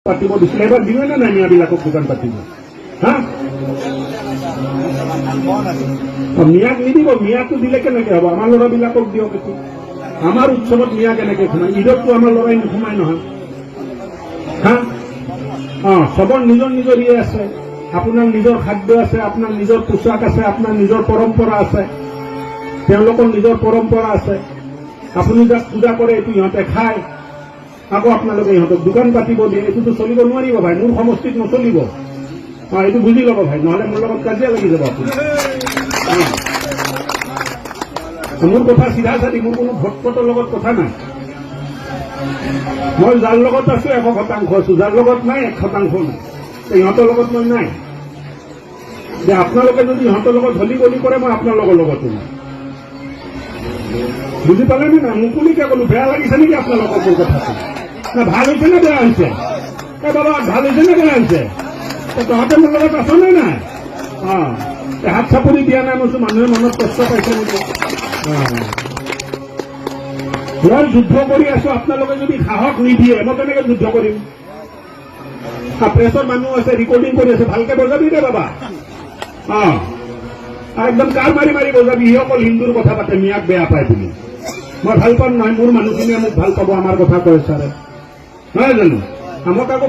পাতিব দিছিলে, এবাৰ দিবই নে নাই মিয়াবিলাকক দোকান পাতিব? হা, মিয়াক নিদিব। মিয়াটো দিলে কেনেকে হ'ব? আমাৰ ল'ৰাবিলাকক দিয়ক। এইটো আমাৰ উৎসৱত মিয়া কেনেকে সোমায়? ঈদততো আমাৰ ল'ৰাই নোসোমায় নহয়। হা, চবৰ নিজৰ নিজৰ ইয়ে আছে। আপোনাৰ নিজৰ খাদ্য আছে, আপোনাৰ নিজৰ পোচাক আছে, আপোনাৰ নিজৰ পৰম্পৰা আছে, তেওঁলোকৰ নিজৰ পৰম্পৰা আছে। আপুনি যাক পূজা কৰে এইটো ইহঁতে খায়, আকৌ আপোনালোকে ইহঁতক দোকান পাতিব দিয়ে। এইটোতো চলিব নোৱাৰিব ভাই, মোৰ সমষ্টিত নচলিব। এইটো বুজি ল'ব ভাই, নহ'লে মোৰ লগত কাজিয়া লাগি যাব আপুনি। মোৰ কথা চিধা চাধি, মোৰ কোনো ভোটপটৰ লগত কথা নাই। মই যাৰ লগত আছো 100% আছো, যাৰ লগত নাই 1% নাই। ইহঁতৰ লগত মই নাই। যে আপোনালোকে যদি ইহঁতৰ লগত হলি গলি কৰে, মই আপোনালোকৰ লগতো নাই। বুজি পালে নে নাই? মুকলিকে ক'লো, বেয়া লাগিছে নেকি আপোনালোকৰ মোৰ কথাটো? না ভাল হৈছে নে বেয়া হৈছে? বাবা ভাল হৈছে নে বেয়া হৈছে? তহঁতে মোৰ লগত আছ নে নাই? হাত চাপৰি দিয়া নাই কৈছো, মানুহে মনত কষ্ট পাইছে নেকি? মই যুদ্ধ কৰি আছো, আপোনালোকে যদি সাহস নিদিয়ে মই কেনেকে যুদ্ধ কৰিম? প্ৰেছৰ মানুহ আছে, ৰেকৰ্ডিং কৰি আছে, ভালকে বজাবি দে বাবা। একদম কাৰ মাৰি মাৰি বজাবি। সি অকল হিন্দুৰ কথা পাতে, মিয়াক বেয়া পায় বুলি। মই ভাল পাম নহয়, মোৰ মানুহখিনিয়ে মোক ভাল পাব, আমাৰ কথা কয় ছাৰে, নহয় জানো? আমাক আকৌ